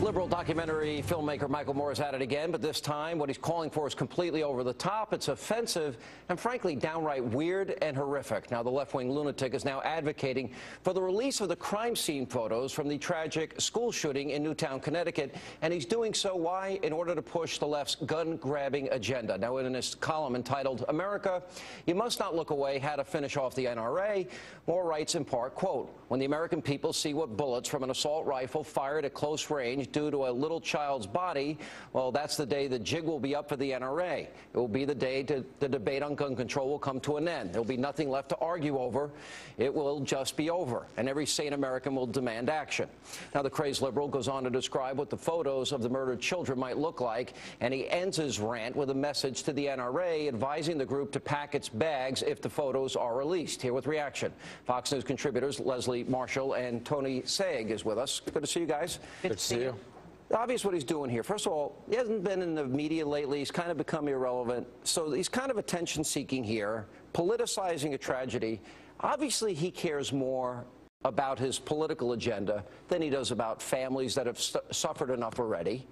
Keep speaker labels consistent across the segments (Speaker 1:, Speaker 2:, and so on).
Speaker 1: Liberal documentary filmmaker Michael Moore is at it again, but this time what he's calling for is completely over the top. It's offensive and frankly downright weird and horrific. Now the left-wing lunatic is now advocating for the release of the crime scene photos from the tragic school shooting in Newtown, Connecticut, and he's doing so, why? In order to push the left's gun-grabbing agenda. Now in his column entitled America, You Must Not Look Away, How to Finish Off the NRA, Moore writes in part, quote, when the American people see what bullets from an assault rifle fired at close range due to a little child's body, well, that's the day the jig will be up for the NRA. It will be the day the debate on gun control will come to an end. There will be nothing left to argue over. It will just be over, and every sane American will demand action. Now, the crazed liberal goes on to describe what the photos of the murdered children might look like, and he ends his rant with a message to the NRA advising the group to pack its bags if the photos are released. Here with reaction, Fox News contributors Leslie Marshall and Tony Sayegh is with us. Good to see you guys.
Speaker 2: Good to see you.
Speaker 1: Obvious what he's doing here. First of all, he hasn't been in the media lately. He's kind of become irrelevant. So he's kind of attention-seeking here, politicizing a tragedy. Obviously, he cares more about his political agenda than he does about families that have suffered enough already.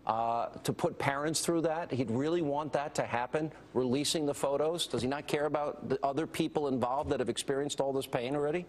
Speaker 1: To put parents through that, he'd really want that to happen, releasing the photos. Does he not care about the other people involved that have experienced all this pain already?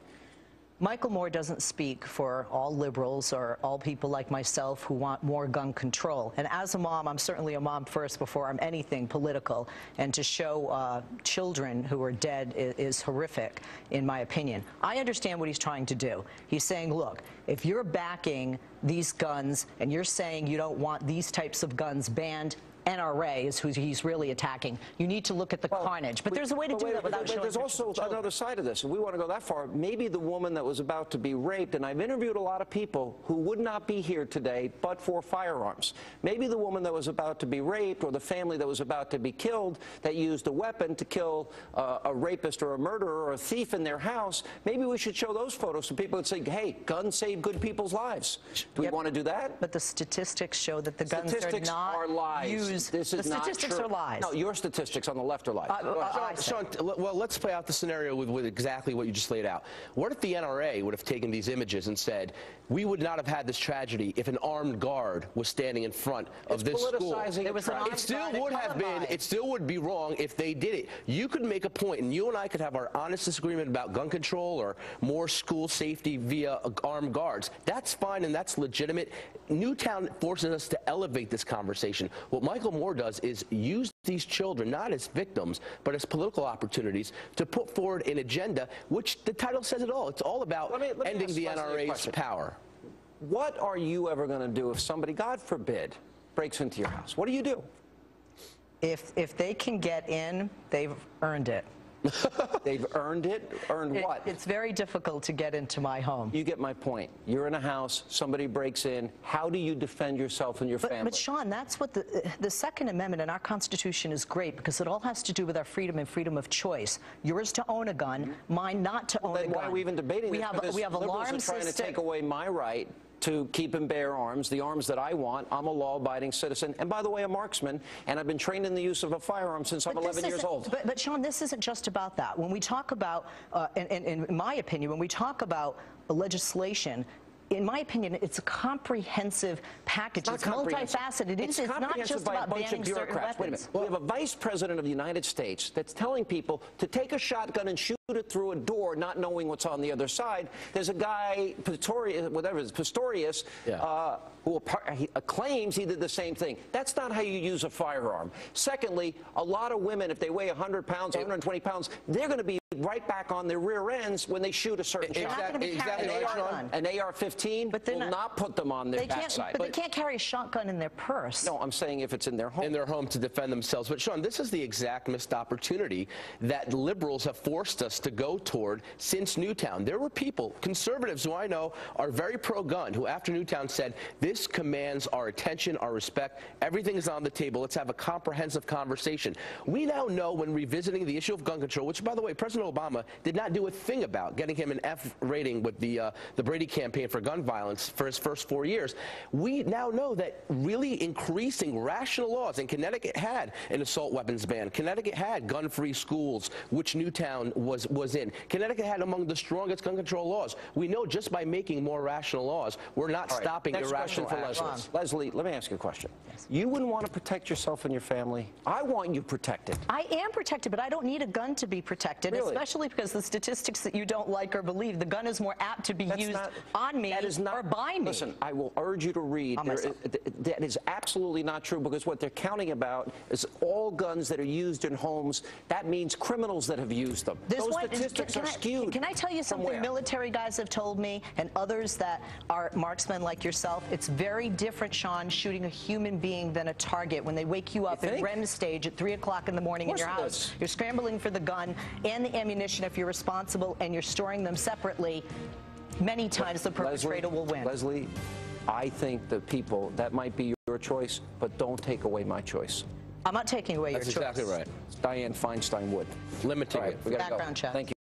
Speaker 2: Michael Moore doesn't speak for all liberals or all people like myself who want more gun control. And as a mom, I'm certainly a mom first before I'm anything political. And to show children who are dead is horrific, in my opinion. I understand what he's trying to do. He's saying, look, if you're backing these guns and you're saying you don't want these types of guns banned, NRA is who he's really attacking. You need to look at the carnage. But there's a way to do that without showing
Speaker 1: There's also another side of this. If we want to go that far, maybe the woman that was about to be raped, and I've interviewed a lot of people who would not be here today but for firearms. Maybe the woman that was about to be raped or the family that was about to be killed that used a weapon to kill a rapist or a murderer or a thief in their house, maybe we should show those photos so people would say, hey, guns save good people's lives. Do we want to do that?
Speaker 2: But the statistics show that the guns are not used.
Speaker 1: This is
Speaker 2: the statistics
Speaker 1: not true.
Speaker 2: are lies.
Speaker 1: No, your statistics on the left are lies.
Speaker 3: Sean, well, let's play out the scenario with exactly what you just laid out. What if the NRA would have taken these images and said, we would not have had this tragedy if an armed guard was standing in front of this school? It still would be wrong if they did it. You could make a point, and you and I could have our honest disagreement about gun control or more school safety via armed guards. That's fine, and that's legitimate. Newtown forces us to elevate this conversation. What Michael Moore does is use these children not as victims, but as political opportunities to put forward an agenda, which the title says it all. It's all about ending the NRA's power.
Speaker 1: What are you ever going to do if somebody, God forbid, breaks into your house? What do you do?
Speaker 2: If they can get in, they've earned it.
Speaker 1: They've earned it? Earned what?
Speaker 2: It's very difficult to get into my home.
Speaker 1: You get my point. You're in a house, somebody breaks in. How do you defend yourself and your family?
Speaker 2: But Sean, that's what the Second Amendment in our Constitution is great, because it all has to do with our freedom and freedom of choice. Yours to own a gun, mine not to own a gun.
Speaker 1: Why are we even debating this?
Speaker 2: We have alarm systems.
Speaker 1: Trying to take away my right to keep and bear arms, the arms that I want. I'm a law-abiding citizen, and by the way, a marksman, and I've been trained in the use of a firearm since I'm 11 years old.
Speaker 2: But Sean, this isn't just about that. When we talk about, in my opinion, when we talk about legislation, in my opinion, it's a comprehensive package. It's multifaceted. It's not just about banning certain weapons.
Speaker 1: Wait a minute. We have a vice president of the United States that's telling people to take a shotgun and shoot it through a door, not knowing what's on the other side. There's a guy, Pistorius, who claims he did the same thing. That's not how you use a firearm. Secondly, a lot of women, if they weigh 100 pounds, 120 pounds, they're going to be right back on their rear ends when they shoot a certain shot. An AR-15 will not put them on their backside.
Speaker 2: But they can't carry a shotgun in their purse.
Speaker 1: No, I'm saying if it's in their home.
Speaker 3: In their home to defend themselves. But Sean, this is the exact missed opportunity that liberals have forced us to go toward since Newtown. There were people, conservatives who I know are very pro-gun, who after Newtown said, this commands our attention, our respect, everything is on the table, let's have a comprehensive conversation. We now know when revisiting the issue of gun control, which by the way, President Obama did not do a thing about, getting him an F rating with the Brady campaign for gun violence for his first 4 years. We now know that really increasing rational laws, and Connecticut had an assault weapons ban. Connecticut had gun-free schools, which Newtown was in. Connecticut had among the strongest gun control laws. We know just by making more rational laws, we're not stopping irrational actions.
Speaker 1: Leslie, let me ask you a question. Yes. You wouldn't want to protect yourself and your family? I want you protected.
Speaker 2: I am protected, but I don't need a gun to be protected,
Speaker 1: really?
Speaker 2: Especially because the statistics that you don't like or believe, the gun is more apt to be used on me or by me.
Speaker 1: Listen, I will urge you to read. That is absolutely not true, because what they're counting about is all guns that are used in homes. That means criminals that have used them. Those statistics are skewed.
Speaker 2: Can I tell you something military guys have told me, and others that are marksmen like yourself? It's very different, Sean, shooting a human being than a target. When they wake you up in REM stage at 3 o'clock in the morning in your house, you're scrambling for the gun and the ammunition if you're responsible, and you're storing them separately. Many times the perpetrator will win.
Speaker 1: Leslie, I think the people, that might be your choice, but don't take away my choice.
Speaker 2: I'm not taking away your choice.
Speaker 3: That's exactly right.
Speaker 1: Dianne Feinstein would.
Speaker 3: Limiting it.
Speaker 1: We gotta
Speaker 2: Background check.
Speaker 1: Thank you.